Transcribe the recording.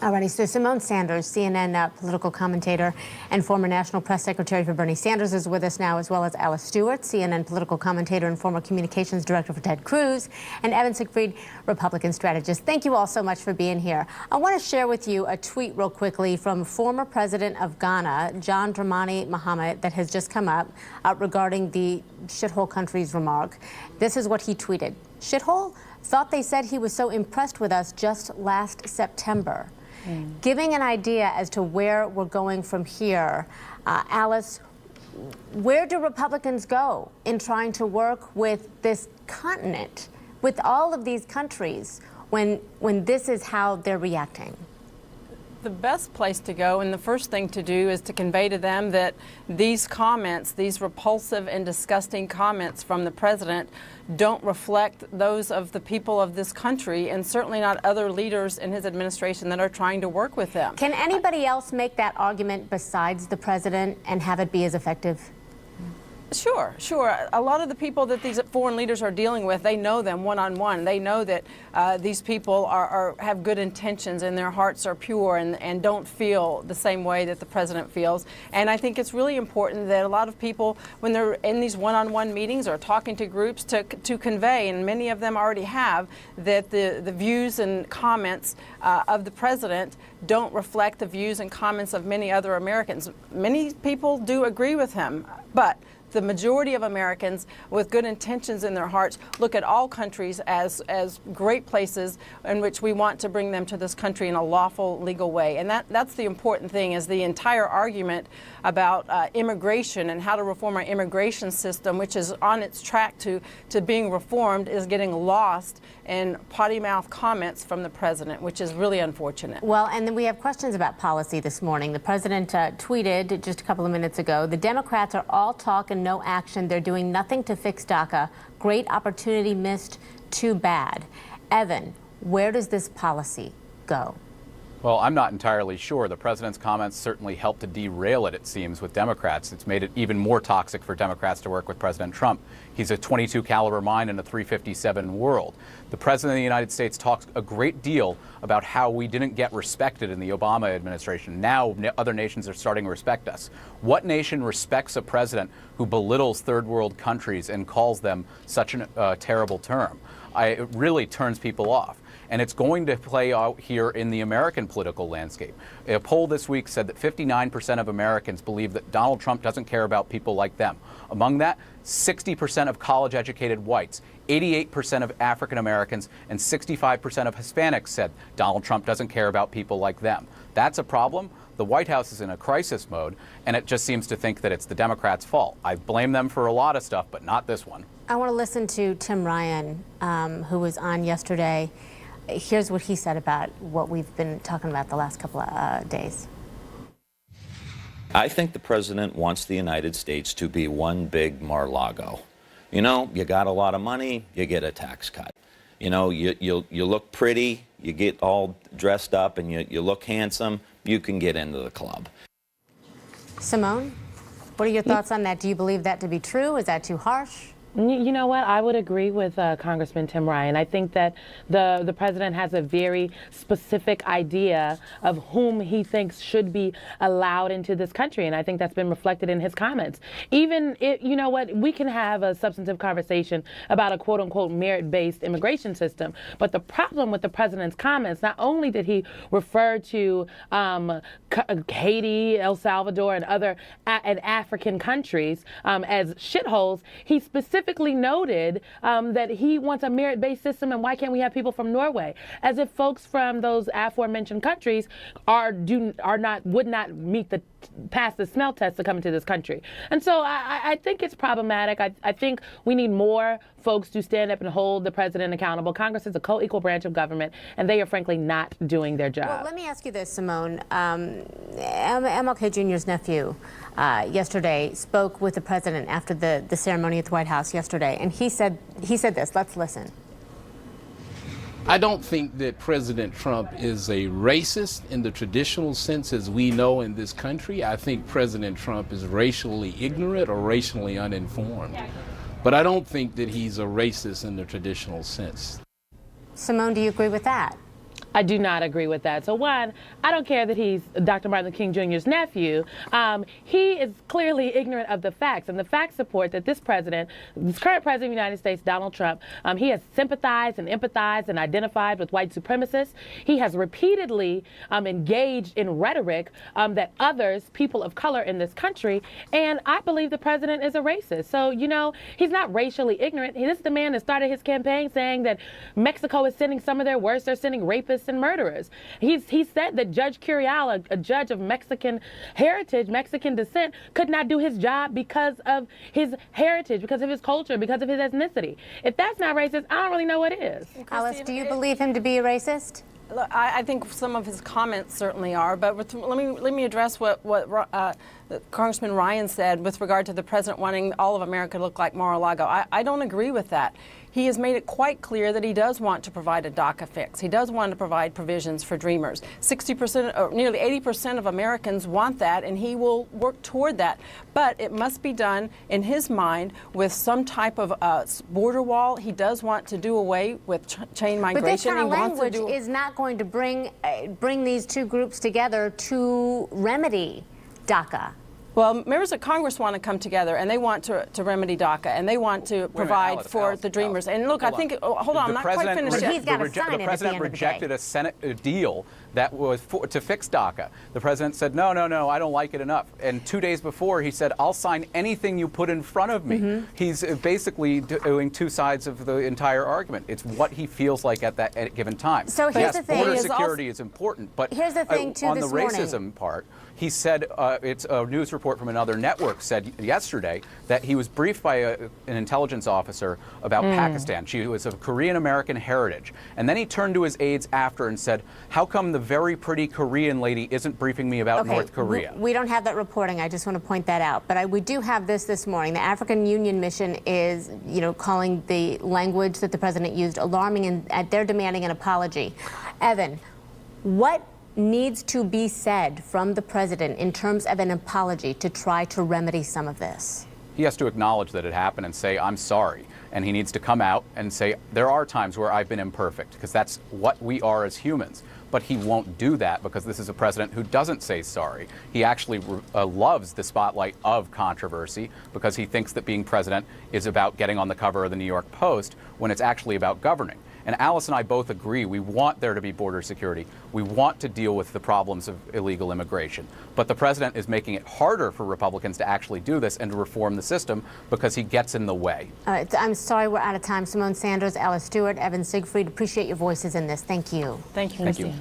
Alrighty, so Simone Sanders, CNN political commentator and former National Press Secretary for Bernie Sanders, is with us now, as well as Alice Stewart, CNN political commentator and former communications director for Ted Cruz, and Evan Siegfried, Republican strategist. Thank you all so much for being here. I want to share with you a tweet real quickly from former president of Ghana, John Dramani Mahama, that has just come up regarding the shithole country's remark. This is what he tweeted. Shithole? Thought they said he was so impressed with us just last September. Giving an idea as to where we're going from here, Alice, where do Republicans go in trying to work with this continent, with all of these countries, when this is how they're reacting? The best place to go, and the first thing to do, is to convey to them that these comments, these repulsive and disgusting comments from the president, don't reflect those of the people of this country, and certainly not other leaders in his administration that are trying to work with them. Can anybody else make that argument besides the president and have it be as effective? Sure. A lot of the people that these foreign leaders are dealing with, they know them one-on-one. They know that these people have good intentions and their hearts are pure and don't feel the same way that the president feels. And I think it's really important that a lot of people, when they're in these one-on-one meetings or talking to groups, to convey, and many of them already have, that the views and comments of the president don't reflect the views and comments of many other Americans. Many people do agree with him, but the majority of Americans with good intentions in their hearts look at all countries as great places in which we want to bring them to this country in a lawful, legal way. And that's the important thing, is the entire argument about immigration and how to reform our immigration system, which is on its track to being reformed, is getting lost in potty mouth comments from the president, which is really unfortunate. Well, and then we have questions about policy this morning. The president tweeted just a couple of minutes ago, the Democrats are all talk and no action. They're doing nothing to fix DACA. Great opportunity missed. Too bad. Evan, where does this policy go? Well, I'm not entirely sure. The president's comments certainly helped to derail it seems, with Democrats. It's made it even more toxic for Democrats to work with President Trump. He's a .22 caliber mine in a .357 world. The president of the United States talks a great deal about how we didn't get respected in the Obama administration. Now other nations are starting to respect us. What nation respects a president who belittles third world countries and calls them such a terrible term? It really turns people off. And it's going to play out here in the American political landscape. A poll this week said that 59% of Americans believe that Donald Trump doesn't care about people like them. Among that, 60% of college-educated whites, 88% of African Americans, and 65% of Hispanics said Donald Trump doesn't care about people like them. That's a problem. The White House is in a crisis mode, and it just seems to think that it's the Democrats' fault. I blame them for a lot of stuff, but not this one. I want to listen to Tim Ryan, who was on yesterday. Here's what he said about what we've been talking about the last couple of days. I think the president wants the United States to be one big Mar-a-Lago. You know, you got a lot of money, you get a tax cut. You know, you look pretty, you get all dressed up, and you look handsome, you can get into the club. Simone, what are your thoughts on that? Do you believe that to be true? Is that too harsh? You know what? I would agree with Congressman Tim Ryan. I think that the president has a very specific idea of whom he thinks should be allowed into this country, and I think that's been reflected in his comments. Even if, you know what, we can have a substantive conversation about a quote-unquote merit-based immigration system, but the problem with the president's comments, not only did he refer to Haiti, El Salvador, and other African countries as shitholes, he specifically noted that he wants a merit-based system, and why can't we have people from Norway? As if folks from those aforementioned countries would not pass the smell test to come into this country. And so I think it's problematic. I think we need more folks to stand up and hold the president accountable. Congress is a co-equal branch of government, and they are frankly not doing their job. Well, let me ask you this, Simone. MLK Jr.'s nephew yesterday spoke with the president after the ceremony at the White House yesterday, and he said this. Let's listen. I don't think that President Trump is a racist in the traditional sense as we know in this country. I think President Trump is racially ignorant or racially uninformed. But I don't think that he's a racist in the traditional sense. Simone, do you agree with that? I do not agree with that. So one, I don't care that he's Dr. Martin Luther King Jr.'s nephew. He is clearly ignorant of the facts, and the facts support that this current president of the United States, Donald Trump, he has sympathized and empathized and identified with white supremacists. He has repeatedly engaged in rhetoric that others, people of color in this country, and I believe the president is a racist. So, you know, he's not racially ignorant. This is the man that started his campaign saying that Mexico is sending some of their worst. They're sending rapists and murderers. He said that Judge Curiel, a judge of Mexican heritage, Mexican descent, could not do his job because of his heritage, because of his culture, because of his ethnicity. If that's not racist, I don't really know what is. Alice, do you believe him to be a racist? Look, I think some of his comments certainly are, but let me address what Congressman Ryan said with regard to the president wanting all of America to look like Mar-a-Lago. I don't agree with that. He has made it quite clear that he does want to provide a DACA fix. He does want to provide provisions for dreamers. 60%, or nearly 80% of Americans want that, and he will work toward that. But it must be done, in his mind, with some type of border wall. He does want to do away with chain migration. But this kind of He wants to language is not going to bring these two groups together to remedy DACA. Well, members of Congress want to come together, and they want to remedy DACA, and they want to provide for the dreamers. And look, I think, hold on, I'm not quite finished yet. He's got to sign it The at the president end of the rejected day. a Senate deal that was to fix DACA. The president said, no, I don't like it enough. And 2 days before, he said, I'll sign anything you put in front of me. He's basically doing two sides of the entire argument. It's what he feels like at that given time. So here's the thing. Border security is important, but here's the thing, too, on the this morning. racism part, he said, it's a news report from another network said yesterday that he was briefed by an intelligence officer about Pakistan. She was of Korean-American heritage. And then he turned to his aides after and said, how come the very pretty Korean lady isn't briefing me about North Korea? We don't have that reporting. I just want to point that out. But we do have this morning. The African Union mission is, calling the language that the president used alarming, and they're demanding an apology. Evan, what needs to be said from the president in terms of an apology to try to remedy some of this? He has to acknowledge that it happened and say, I'm sorry. And he needs to come out and say, there are times where I've been imperfect, because that's what we are as humans. But he won't do that because this is a president who doesn't say sorry. He actually loves the spotlight of controversy because he thinks that being president is about getting on the cover of the New York Post when it's actually about governing. And Alice and I both agree we want there to be border security. We want to deal with the problems of illegal immigration. But the president is making it harder for Republicans to actually do this and to reform the system because he gets in the way. All right, I'm sorry we're out of time. Simone Sanders, Alice Stewart, Evan Siegfried, appreciate your voices in this. Thank you. Thank you. Thank you.